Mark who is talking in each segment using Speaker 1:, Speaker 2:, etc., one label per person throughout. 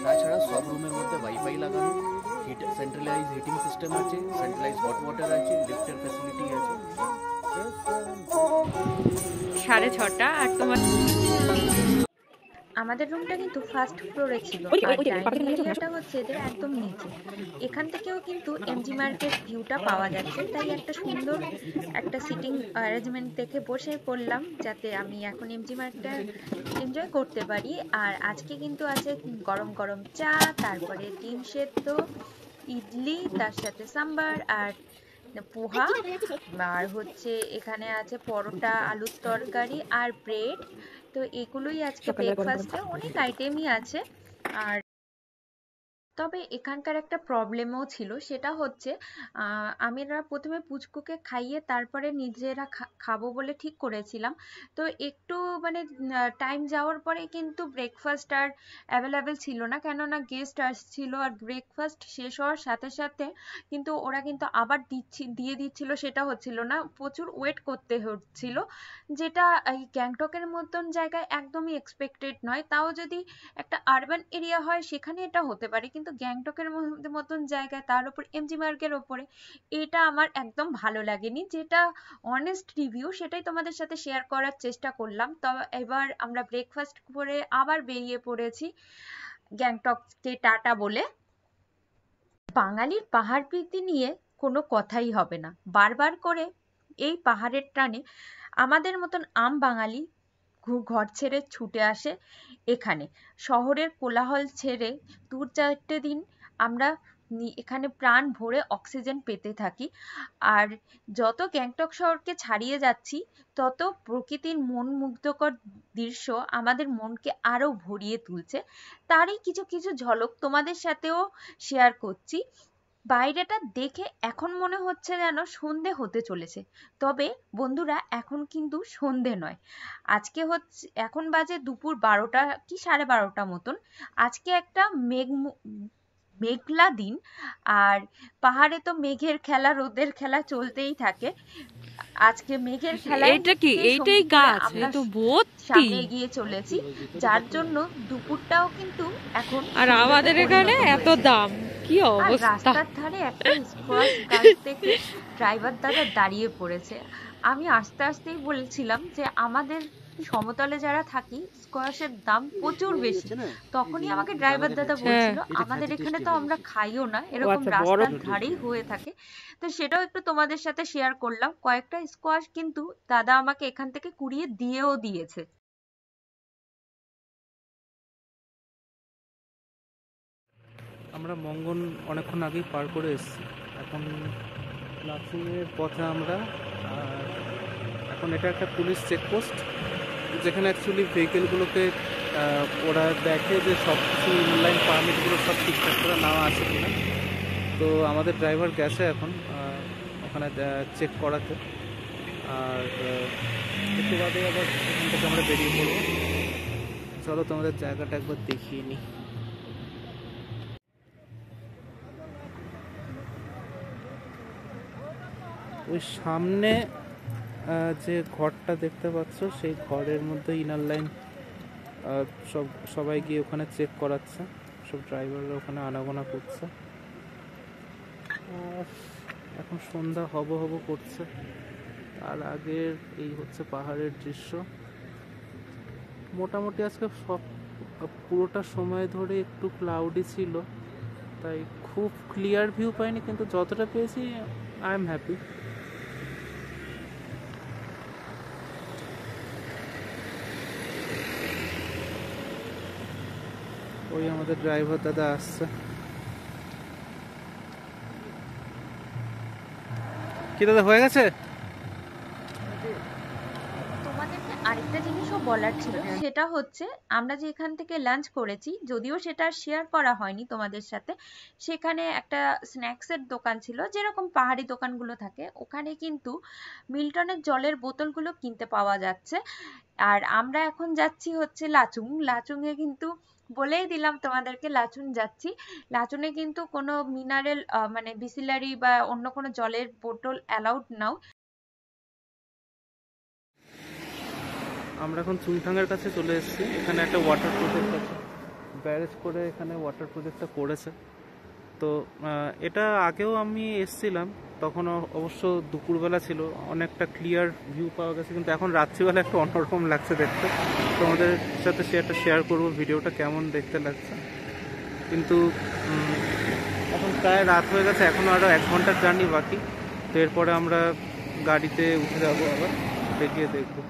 Speaker 1: তাছাড়া সব রুমের মধ্যে ওয়াইফাই লাগানো, সেন্ট্রালাইজ হিটিং সিস্টেম আছে, সেন্ট্রালাইজ হট ওয়াটার আছে, লিফটের ফ্যাসিলিটি আছে।
Speaker 2: 6:30 আর তোমার
Speaker 3: আমাদের রুমটা কিন্তু ফার্স্ট ফ্লোরে ছিল আর ডাইনিং এরিয়াটা হচ্ছে এদের একদম নিচে। এখান থেকেও কিন্তু এমজি মার্কেট ভিউটা পাওয়া যাচ্ছে, তাই একটা সুন্দর একটা সিটিং অ্যারেঞ্জমেন্ট দেখে বসে পড়লাম যাতে আমি এখন এমজি মার্কেটটা এনজয় করতে পারি। আর আজকে কিন্তু আছে গরম গরম চা, তারপরে ডিম সেদ্ধ, ইডলি, তার সাথে সাম্বার আর পোহা, আর হচ্ছে এখানে আছে পরোটা, আলুর তরকারি আর ব্রেড। তো এগুলোই আজকে ব্রেকফাস্টে, অনেক আইটেমই আছে। আর তবে এখানকার একটা প্রবলেমও ছিল, সেটা হচ্ছে আমরা প্রথমে পুচকুকে খাইয়ে তারপরে নিজেরা খাবো বলে ঠিক করেছিলাম। তো একটু মানে টাইম যাওয়ার পরে কিন্তু ব্রেকফাস্ট আর অ্যাভেলেবেল ছিল না, কেননা গেস্ট আসছিল। আর ব্রেকফাস্ট শেষ হওয়ার সাথে সাথে কিন্তু ওরা কিন্তু আবার দিয়ে দিচ্ছিল, সেটা হচ্ছিল না, প্রচুর ওয়েট করতে হচ্ছিল, যেটা এই গ্যাংটকের মতন জায়গায় একদমই এক্সপেক্টেড নয়। তাও যদি একটা আরবান এরিয়া হয় সেখানে এটা হতে পারে, কিন্তু গ্যাংটকের মতন জায়গায়, তার উপর এমজি মার্গের ওপরে, এটা আমার একদম ভালো লাগেনি। যেটা অনেস্ট রিভিউ সেটাই তোমাদের সাথে শেয়ার করার চেষ্টা করলাম। তো এবার আমরা ব্রেকফাস্ট করে আবার বেরিয়ে পড়েছি গ্যাংটককে টাটা বলে। বাঙালির পাহাড় প্রীতি নিয়ে কোনো কথাই হবে না, বারবার করে এই পাহাড়ের টানে আমাদের মতন আম বাঙালি ঘর ছেড়ে ছুটে আসে এখানে। শহরের কোলাহল ছেড়ে 2-4 দিন আমরা এখানে প্রাণ ভরে অক্সিজেন পেতে থাকি। আর যত গ্যাংটক শহরকে ছাড়িয়ে যাচ্ছি তত প্রকৃতির মন মুগ্ধকর দৃশ্য আমাদের মনকে আরো ভরিয়ে তুলছে। তারই কিছু কিছু ঝলক তোমাদের সাথেও শেয়ার করছি। বাইরেটা দেখে এখন মনে হচ্ছে যেন সন্ধে হতে চলেছে, তবে বন্ধুরা এখন কিন্তু সন্ধে নয়। আজকে হচ্ছে, এখন বাজে দুপুর 12টা কি 12:30 মতন। আজকে একটা মেঘলা দিন, আর পাহাড়ে তো মেঘের খেলা, রোদের খেলা চলতেই থাকে। আজকে মেঘের খেলায়
Speaker 2: এটা কি, এইটাই গাছ, এই তো ভর্তি
Speaker 3: সামনে এগিয়ে চলেছি, যার জন্য দুপুরটাও কিন্তু এখন।
Speaker 2: আর আমাদের এখানে এত দাম, কি অবস্থা!
Speaker 3: রাস্তার ধারে একটা স্কোয়াশ গাছ দেখে ড্রাইভার দাদা দাঁড়িয়ে পড়েছে। আমি আস্তে আস্তেই বলছিলাম যে আমাদের সমতলে যারা থাকি স্কোয়াশের দাম প্রচুর বেশি। তখনই আমাকে ড্রাইভার দাদা বলছিল আমাদের এখানে তো আমরা খাইও না, এরকম রাস্তার ধারেই হয়ে থাকে। তো সেটাও একটু তোমাদের সাথে শেয়ার করলাম। কয়েকটা স্কোয়াশ কিন্তু দাদা আমাকে এখান থেকে কুড়িয়ে দিয়েও দিয়েছে।
Speaker 1: আমরা মঙ্গন অনেকক্ষণ আগেই পার করে এসেছি, এখন লাচুংয়ের পথে আমরা। আর এখন এটা একটা পুলিশ চেকপোস্ট, যেখানে অ্যাকচুয়ালি ভেহিকেলগুলোকে ওরা দেখে যে সব কিছু ইনলাইন পারমিটগুলো সব ঠিকঠাক করে নেওয়া আছে কিনা। তো আমাদের ড্রাইভার গেছে এখন ওখানে চেক করাতে, আর একটু বাদে আবার এখান থেকে আমরা বেরিয়ে পড়বো। চলো তোমাদের জায়গাটা একবার দেখিয়ে নিই। ওই সামনে যে ঘরটা দেখতে পাচ্ছ, সেই ঘরের মধ্যে ইনার লাইন সবাই গিয়ে ওখানে চেক করাচ্ছে, সব ড্রাইভাররা ওখানে আনাগোনা করছে। এখন সন্ধ্যা হব করছে, তার আগের এই হচ্ছে পাহাড়ের দৃশ্য। মোটামুটি আজকে পুরোটা সময় ধরে একটু ক্লাউডি ছিল, তাই খুব ক্লিয়ার ভিউ পাইনি, কিন্তু যতটা পেয়েছি আই এম হ্যাপি। ওই আমাদের ড্রাইভার দাদা আসছে। কি দাদা হয়ে গেছে?
Speaker 3: তোমাদেরকে আরেকটা জিনিসও বলার ছিল, সেটা হচ্ছে আমরা যে এখান থেকে লাঞ্চ করেছি, যদিও সেটা শেয়ার করা হয়নি তোমাদের সাথে, সেখানে একটা স্ন্যাক্সের দোকান ছিল, যেরকম পাহাড়ি দোকানগুলো থাকে। ওখানে কিন্তু মিল্টনের জলের বোতলগুলো কিনতে পাওয়া যাচ্ছে। আর আমরা এখন যাচ্ছি হচ্ছে লাচুংয়ে, কিন্তু বলেই দিলাম তোমাদেরকে লাচুং যাচ্ছি। লাচুংয়ে কিন্তু কোনো মিনারেল মানে বিসলারি বা অন্য কোনো জলের বোতল অ্যালাউড নাও। আমরা এখন চুংথাংয়ের কাছে চলে এসেছি। এখানে একটা ওয়াটার প্রুফের কাছে
Speaker 1: ব্যারেজ করে এখানে ওয়াটার প্রজেক্টটা করেছে। তো এটা আগেও আমি এসছিলাম, তখন অবশ্য দুপুরবেলা ছিল, অনেকটা ক্লিয়ার ভিউ পাওয়া গেছে, কিন্তু এখন রাত্রিবেলা একটু অন্যরকম লাগছে দেখতে। তোমাদের সাথে সেটা শেয়ার করব ভিডিওটা কেমন দেখতে লাগছে। কিন্তু এখন প্রায় রাত হয়ে গেছে, এখনও আরও 1 ঘন্টার জার্নি বাকি। তো এরপরে আমরা গাড়িতে উঠে যাবো, আবার গিয়ে দেখবো।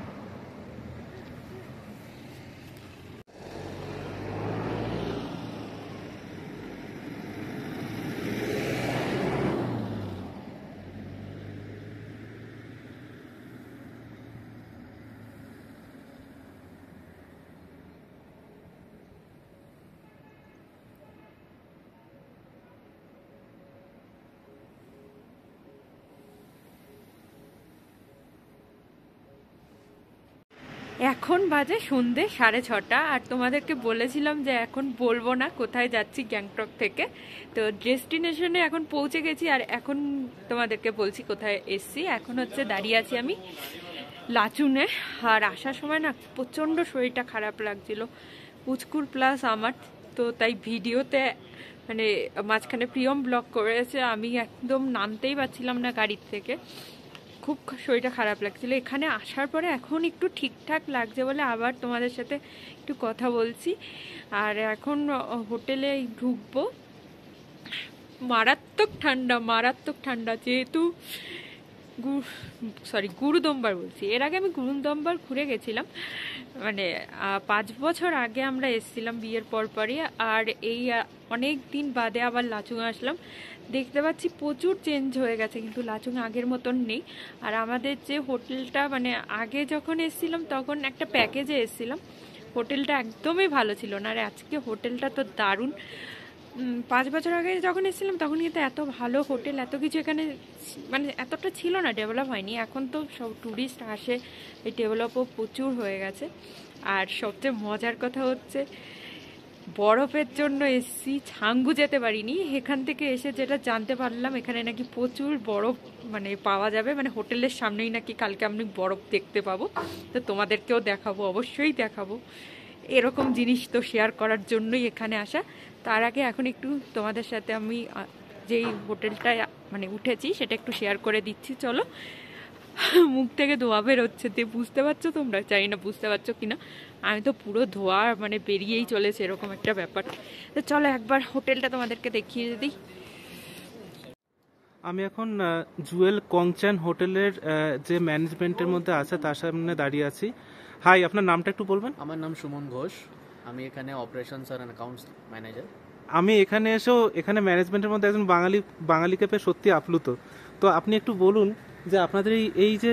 Speaker 2: এখন বাজে সন্ধে 6:30, আর তোমাদেরকে বলেছিলাম যে এখন বলবো না কোথায় যাচ্ছি গ্যাংটক থেকে। তো ডেস্টিনেশনে এখন পৌঁছে গেছি, আর এখন তোমাদেরকে বলছি কোথায় এসছি। এখন হচ্ছে দাঁড়িয়ে আছি আমি লাচুনে। আর আসার সময় না প্রচণ্ড শরীরটা খারাপ লাগছিল, পুচকুর প্লাস আমার। তো তাই ভিডিওতে মানে মাঝখানে প্রিয়ম ব্লগ করেছে, আমি একদম নামতেই পারছিলাম না গাড়ির থেকে, খুব শরীরটা খারাপ লাগছিল। এখানে আসার পরে এখন একটু ঠিকঠাক লাগছে বলে আবার তোমাদের সাথে একটু কথা বলছি। আর এখন হোটেলে ঢুকবো। মারাত্মক ঠান্ডা, যেহেতু গুরুদম্বার বলছি, এর আগে আমি গুরুদম্বার ঘুরে গেছিলাম, মানে 5 বছর আগে আমরা এসেছিলাম বিয়ের পরই। আর এই অনেক দিন বাদে আবার লাচুং আসলাম। দেখতে পাচ্ছি প্রচুর চেঞ্জ হয়ে গেছে, কিন্তু লাচুং আগের মতন নেই। আর আমাদের যে হোটেলটা, মানে আগে যখন এসেছিলাম তখন একটা প্যাকেজে এসেছিলাম, হোটেলটা একদমই ভালো ছিল না। আর আজকে হোটেলটা তো দারুণ। 5 বছর আগে যখন এসেছিলাম তখন কিন্তু এত ভালো হোটেল, এত কিছু এখানে মানে এতটা ছিল না, ডেভেলপ হয়নি। এখন তো সব ট্যুরিস্ট আসে, এই ডেভেলপও প্রচুর হয়ে গেছে। আর সবচেয়ে মজার কথা হচ্ছে বরফের জন্য এসছি, ছাঙ্গু যেতে পারিনি। এখান থেকে এসে যেটা জানতে পারলাম, এখানে নাকি প্রচুর বরফ মানে পাওয়া যাবে, মানে হোটেলের সামনেই নাকি কালকে আমি বরফ দেখতে পাবো। তো তোমাদেরকেও দেখাবো, অবশ্যই দেখাবো। এরকম জিনিস তো শেয়ার করার জন্যই এখানে আসা। তার আগে এখন একটু তোমাদের সাথে আমি যেই হোটেলটায় মানে উঠেছি সেটা একটু শেয়ার করে দিচ্ছি। চলো, মুখ থেকে ধোয়া বেরোচ্ছে, বুঝতে পারছো তোমরা? জানি না বুঝতে পারছো কিনা, আমি তো পুরো ধোয়া মানে বেরিয়েই চলেছে, এরকম একটা ব্যাপার। তো চলো একবার হোটেলটা তোমাদেরকে দেখিয়ে দিই।
Speaker 1: আমি এখন জুয়েল কংচান হোটেলের যে ম্যানেজমেন্টের মধ্যে আছে তার সামনে দাঁড়িয়ে আছি। হাই, আপনার নামটা একটু বলবেন?
Speaker 4: আমার নাম সুমন ঘোষ, আমি এখানে অপারেশনস আর অ্যাকাউন্টস ম্যানেজার।
Speaker 1: আমি এখানে এসেও এখানে ম্যানেজমেন্টের মধ্যে একজন বাঙালিকে পেয়ে সত্যি আপ্লুত। তো আপনি একটু বলুন যে আপনাদের এই যে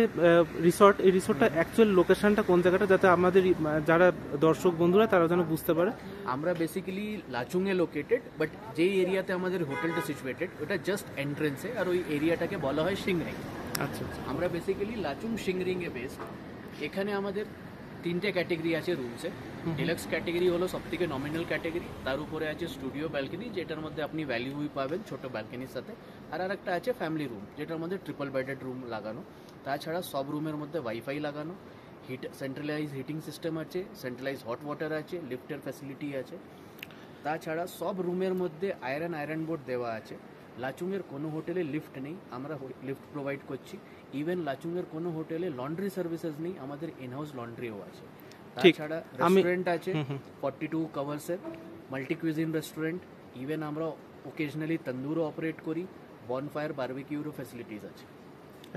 Speaker 1: এই রিসোর্টটা অ্যাকচুয়াল লোকেশনটা কোন জায়গাটা, যাতে আমাদের যারা দর্শক বন্ধুরা তারা যেন বুঝতে পারে।
Speaker 4: আমরা বেসিক্যালি লাচুংয়ে লোকেটেড, বাট যেই এরিয়াতে আমাদের হোটেলটা সিচুয়েটেড ওটা জাস্ট এন্ট্রেন্সে, আর ওই এরিয়াটাকে বলা হয় সিংরিং।
Speaker 1: আচ্ছা আচ্ছা।
Speaker 4: আমরা বেসিক্যালি লাচুং সিংরিংয়ে বেসড। এখানে আমাদের 3টে ক্যাটেগরি আছে রুমসে। ডিলাক্স ক্যাটেগরি হলো সবথেকে নমিনাল ক্যাটেগরি, তার উপরে আছে স্টুডিও ব্যালকনি, যেটার মধ্যে আপনি ভ্যালিউ পাবেন ছোট ব্যালকনির সাথে। আর একটা আছে ফ্যামিলি রুম, যেটার মধ্যে ট্রিপল বেডেড রুম লাগানো। তাছাড়া সব রুমের মধ্যে ওয়াইফাই লাগানো, সেন্ট্রালাইজ হিটিং সিস্টেম আছে, সেন্ট্রালাইজ হট ওয়াটার আছে, লিফটের ফ্যাসিলিটি আছে। তাছাড়া সব রুমের মধ্যে আয়রন বোর্ড দেওয়া আছে। লাচুংয়ের কোনো হোটেলে লিফট নেই, আমরা লিফট প্রোভাইড করছি। ইভেন লাচুংয়ের কোনো হোটেলে লন্ড্রি সার্ভিসেস নেই, আমাদের ইনহাউস লন্ড্রিও আছে। তাছাড়া রেস্টুরেন্ট আছে 42 কাভার্সের, মাল্টি কুইজিন রেস্টুরেন্ট। ইভেন আমরা ওকেশনালি তন্দুরও অপারেট করি, বনফায়ার বারবিকিউরও ফ্যাসিলিটিস আছে।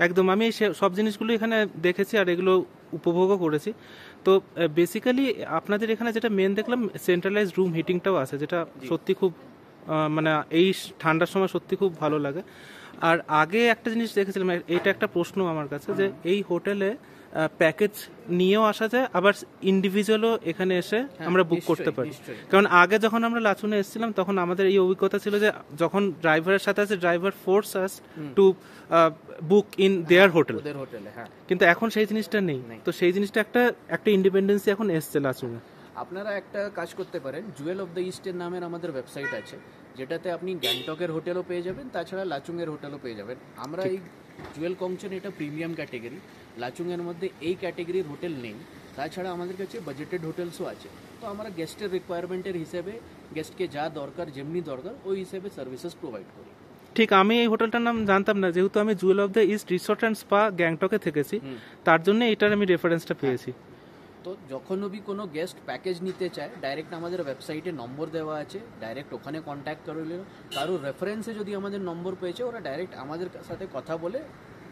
Speaker 1: একদম, আমি সব জিনিসগুলো এখানে দেখেছি আর এগুলো উপভোগও করেছি। তো বেসিক্যালি আপনাদের এখানে যেটা মেন দেখলাম, সেন্ট্রালাইজ রুম হিটিংটাও আছে, যেটা সত্যি খুব মানে এই ঠান্ডার সময় সত্যি খুব ভালো লাগে। আর আগে একটা জিনিস দেখেছিলাম, এটা একটা প্রশ্ন আমার কাছে, যে এই হোটেলে প্যাকেজ নিয়েও আসা যায়, আবার ইন্ডিভিজুয়ালও এখানে এসে আমরা বুক করতে পারি। কারণ আগে যখন আমরা লাচুনে এসেছিলাম তখন আমাদের এই অভিজ্ঞতা ছিল যে যখন ড্রাইভারের সাথে আছে, driver force us to book in their hotel, কিন্তু এখন সেই জিনিসটা নেই। তো সেই জিনিসটা একটা ইন্ডিপেন্ডেন্সি এখন এসছে লাচুনে।
Speaker 4: আপনারা একটা কাজ করতে পারেন, জুয়েল অফ দ্য ইস্টের নামের আমাদের ওয়েবসাইট আছে, যেটাতে আপনি গ্যাংটকের হোটেলও পেয়ে যাবেন, তাছাড়া লাচুংয়ের হোটেলও পেয়ে যাবেন। আমরা এই জুয়েল কংচন এটা প্রিমিয়াম ক্যাটেগরি, লাচুংয়ের মধ্যে এই ক্যাটেগরির হোটেল নেই। তাছাড়া আমাদের কাছে বাজেটেড হোটেলসও আছে, তো আমরা গেস্টের রিকোয়ারমেন্টের হিসেবে গেস্টকে যা দরকার যেমনি দরকার ওই হিসেবে সার্ভিসেস প্রোভাইড করি।
Speaker 1: ঠিক, আমি এই হোটেলটার নাম জানতাম না, যেহেতু আমি Jewel of the east resort and spa গ্যাংটকে থেকেছি, তার জন্য এটার আমি রেফারেন্সটা পেয়েছি।
Speaker 4: তো যখন কোনো গেস্ট প্যাকেজ নিতে চায় ডাইরেক্ট আমাদের ওয়েবসাইটে নম্বর দেওয়া আছে, ডাইরেক্ট ওখানে কন্ট্যাক্ট করলে কারোর রেফারেন্সে যদি আমাদের নম্বর পেয়েছে ওরা ডাইরেক্ট আমাদের সাথে কথা বলে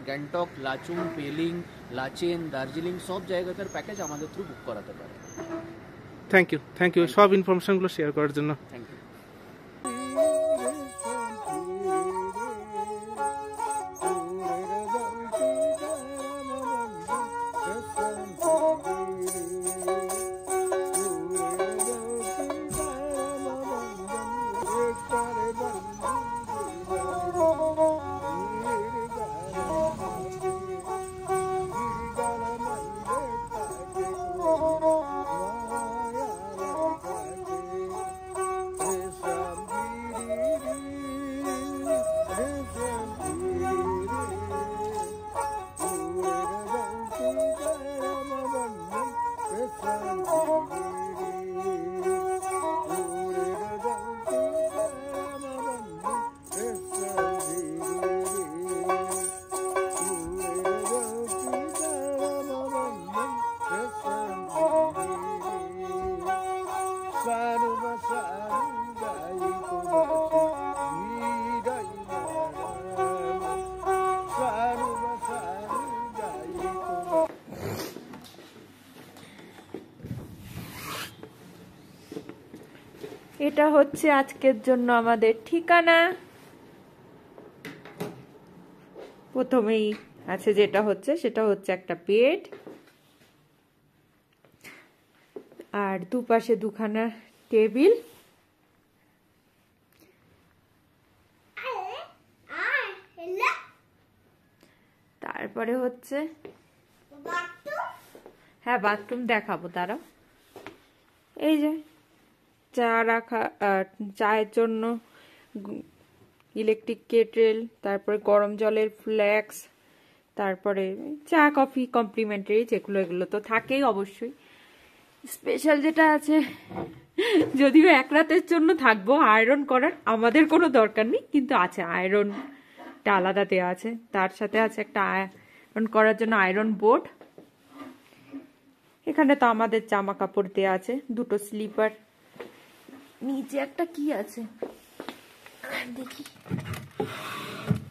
Speaker 4: গ্যাংটক, লাচুং, পেলিং, লাচেন, দার্জিলিং সব জায়গাকার প্যাকেজ আমাদের থ্রু বুক করাতে পারে।
Speaker 1: থ্যাংক ইউ সব ইনফরমেশনগুলো শেয়ার করার জন্য।
Speaker 4: Thank you.
Speaker 2: এটা হচ্ছে আজকের জন্য আমাদের ঠিকানা। প্রথমেই আছে যেটা হচ্ছে সেটা হচ্ছে একটা বেড, আর দুপাশে দুখানা টেবিল, তারপরে হচ্ছে হ্যাঁ বাথরুম দেখাবো দাঁড়াও। এই যে চা রাখা, চায়ের জন্য ইলেকট্রিক কেটেল, তারপরে গরম জলের ফ্ল্যাক্স, তারপরে চা কফি কমপ্লিমেন্টারি যেগুলো এগুলো তো থাকেই অবশ্যই। স্পেশাল যেটা আছে, যদিও এক রাতের জন্য থাকবো, আয়রন করার আমাদের কোনো দরকার নেই, কিন্তু আছে আয়রনটা আলাদা দেওয়া আছে, তার সাথে আছে একটা আয়রন করার জন্য আয়রন বোর্ড। এখানে তো আমাদের জামা কাপড় দেওয়া আছে, দুটো স্লিপার, নিচে একটা কি আছে দেখি,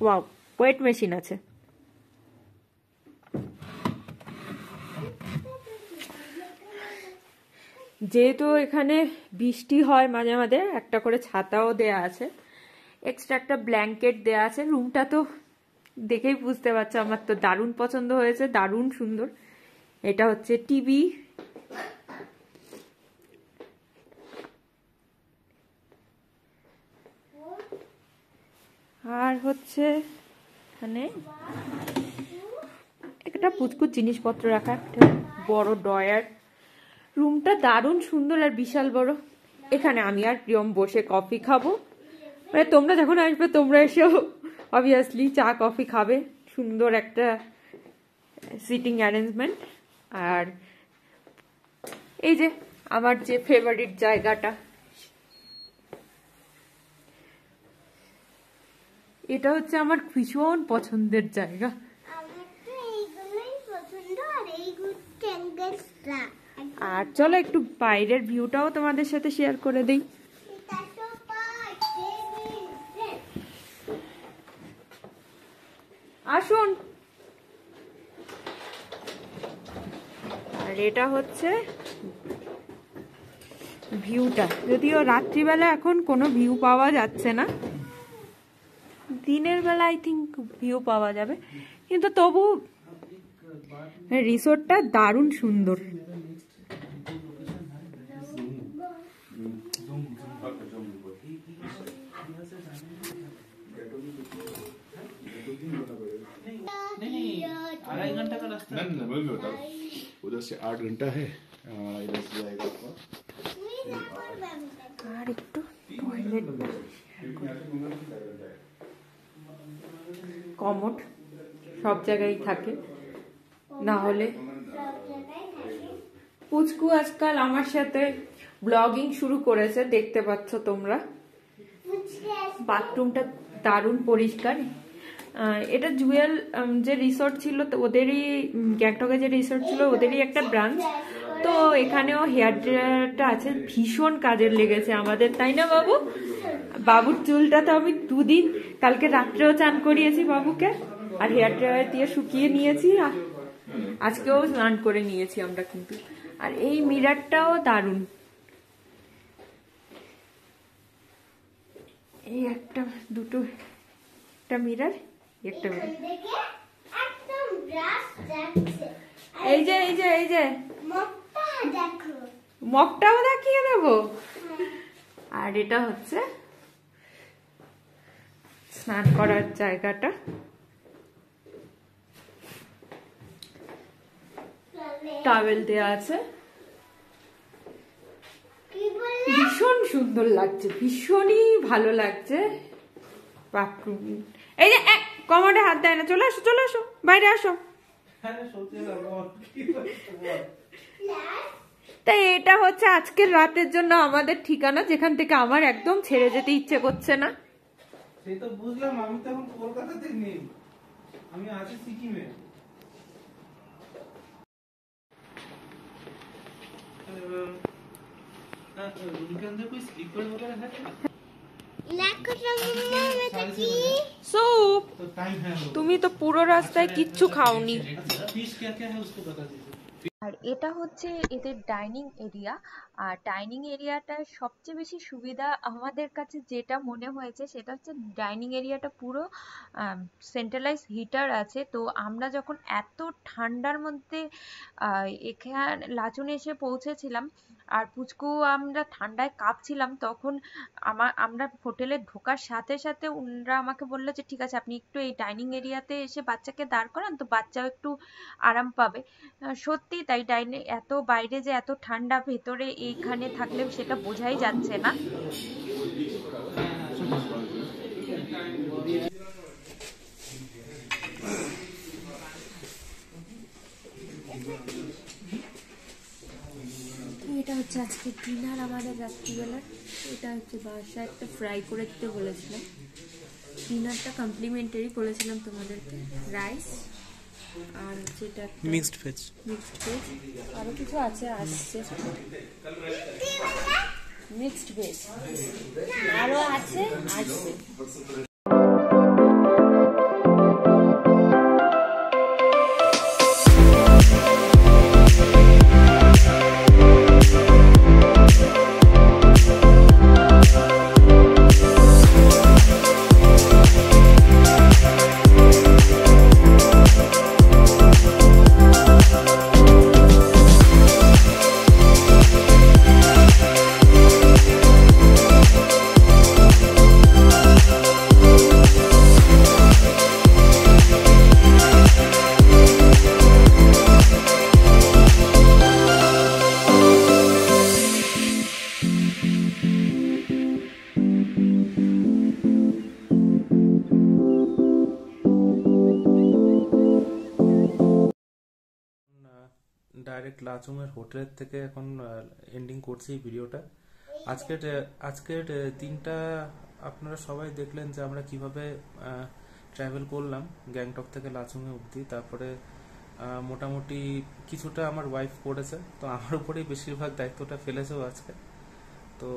Speaker 2: ওয়াও ওয়েট মেশিন আছে। যেহেতু এখানে বৃষ্টি হয় মাঝে মাঝে, একটা করে ছাতাও দেয়া আছে, এক্সট্রা একটা ব্ল্যাঙ্কেট দেয়া আছে। রুমটা তো দেখেই বুঝতে পারছো আমার তো দারুণ পছন্দ হয়েছে, দারুণ সুন্দর। এটা হচ্ছে টিভি, আর হচ্ছে এখানে একটা পুচকুচ জিনিসপত্র রাখা, একটা বড় ডয়ার। রুমটা দারুণ সুন্দর আর বিশাল বড়। এখানে আমি আর প্রিয়ম বসে কফি খাবো, মানে তোমরা যখন আসবে তোমরা এসেও অবভিয়াসলি চা কফি খাবে। সুন্দর একটা সিটিং অ্যারেঞ্জমেন্ট। আর এই যে আমার যে ফেভারিট জায়গাটা, এটা হচ্ছে আমার ভীষণ পছন্দের জায়গা। আর চলো একটু বাইরের ভিউটাও তোমাদের সাথে শেয়ার করে দিই। আসুন। আর এটা হচ্ছে ভিউটা, যদিও রাত্রিবেলা এখন কোনো ভিউ পাওয়া যাচ্ছে না, দিনের বেলা আই থিঙ্ক ভিউ পাওয়া যাবে, কিন্তু তবু রিসোর্টটা দারুণ সুন্দর।
Speaker 5: उधर से 8 घंटा है, इधर से जाएगा आपका।
Speaker 2: আর একটু টয়লেট, কমোড সব জায়গায় থাকে, না হলে পুচকু আজকাল আমার সাথে ব্লগিং শুরু করেছে, দেখতে পাচ্ছ তোমরা। বাথরুমটা দারুণ পরিষ্কার। এটা জুয়েল যে রিসোর্ট ছিল তো ওদেরই, গ্যাংটকে যে রিসোর্ট ছিল ওদেরই একটা ব্রাঞ্চ। তো এখানেও হেয়ার ড্রায়ারটা আছে, ভীষণ কাজের লেগেছে আমাদের, তাই না বাবু? বাবুর চুলটা তো আমি 2 দিন, কালকে রাত্রেও চান করিয়েছি বাবুকে, আর হেয়ার ড্রায়ার দিয়ে শুকিয়ে নিয়েছি, আজকেও স্নান করে নিয়েছি আমরা কিন্তু। আর এই মিরারটাও দারুণ, এই একটা দুটো, একটা মিরার, একটা মিরার, এই যে এই যে এই যে মগটাও দেখিয়ে দেবো। আর এটা হচ্ছে স্নান করার জায়গাটা, টাওয়েল দেয়া আছে, ভীষণ সুন্দর লাগছে, ভীষণই ভালো লাগছে বাথরুম। এই যে কমোডে হাত দেয় না, চলে আসো চলে আসো, বাইরে আসো। তাই এটা হচ্ছে আজকের রাতের জন্য আমাদের ঠিকানা, যেখান থেকে আমার একদম ছেড়ে যেতে ইচ্ছে করছে না।
Speaker 1: সেই তো বুঝলাম, আমি তো এখন কলকাতাতে নেই, আমি আছি সিকিমে। उनके अंदर कोई स्लीपर वगैरह है क्या?
Speaker 2: সুপ,
Speaker 1: तो टाइम है
Speaker 2: তুমি তো পুরো রাস্তায় কিচ্ছু খাওনি।
Speaker 1: फिश क्या क्या है उसको बता दीजिए।
Speaker 3: আর এটা হচ্ছে এদের ডাইনিং এরিয়া। আর ডাইনিং এরিয়াটার সবচেয়ে বেশি সুবিধা আমাদের কাছে যেটা মনে হয়েছে সেটা হচ্ছে ডাইনিং এরিয়াটা পুরো সেন্ট্রালাইজ হিটার আছে। তো আমরা যখন এত ঠান্ডার মধ্যে এখানে লাচুনে এসে পৌঁছেছিলাম আর পুচকু আমরা ঠান্ডায় কাঁপছিলাম, তখন আমরা হোটেলে ঢোকার সাথে সাথে ওনারা আমাকে বললো যে ঠিক আছে আপনি একটু এই ডাইনিং এরিয়াতে এসে বাচ্চাকে দাঁড় করান, তো বাচ্চাও একটু আরাম পাবে। সত্যি তাই, এত বাইরে যে এত ঠান্ডা, ভেতরে এইখানে থাকলে সেটা বোঝাই যাচ্ছে না। এটা হচ্ছে আজকে ডিনার আমাদের রাত্রিবেলার। এটা হচ্ছে বাসায় একটা ফ্রাই করে দিতে বলেছিলাম, ডিনারটা কমপ্লিমেন্টারি বলেছিলাম তোমাদেরকে। রাইস আর হচ্ছে এটা
Speaker 1: মিক্সড ভেজ,
Speaker 3: আরো কিছু আছে, আসছে মিক্সড ভেজ আরো আছে, আসছে।
Speaker 1: ডাইরেক্ট লাচুংয়ের হোটেলের থেকে এখন এন্ডিং করছি এই ভিডিওটা। আজকের দিনটা আপনারা সবাই দেখলেন যে আমরা কিভাবে ট্রাভেল করলাম গ্যাংটক থেকে লাচুংয়ে অবধি। তারপরে মোটামুটি কিছুটা আমার ওয়াইফ করেছে, তো আমার উপরেই বেশিরভাগ দায়িত্বটা ফেলেছেও আজকে। তো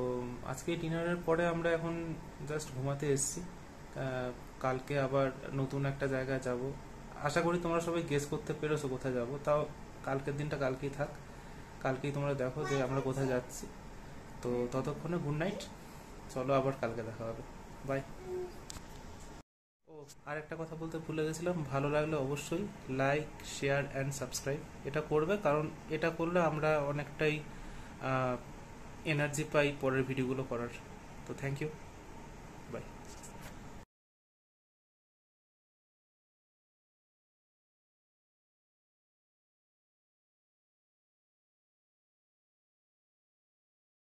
Speaker 1: আজকে ডিনারের পরে আমরা এখন জাস্ট ঘুমাতে এসেছি, কালকে আবার নতুন একটা জায়গায় যাব। আশা করি তোমরা সবাই গেস করতে পেরেছো কোথায় যাব, তাও কালকের দিনটা কালকেই থাক, কালকেই তোমরা দেখো যে আমরা কোথায় যাচ্ছি। তো ততক্ষণে গুড নাইট, চলো আবার কালকে দেখা হবে, বাই। ও আর একটা কথা বলতে ভুলে গেছিলাম, ভালো লাগলে অবশ্যই লাইক, শেয়ার অ্যান্ড সাবস্ক্রাইব এটা করবে, কারণ এটা করলে আমরা অনেকটাই এনার্জি পাই পরের ভিডিওগুলো করার। তো থ্যাংক ইউ।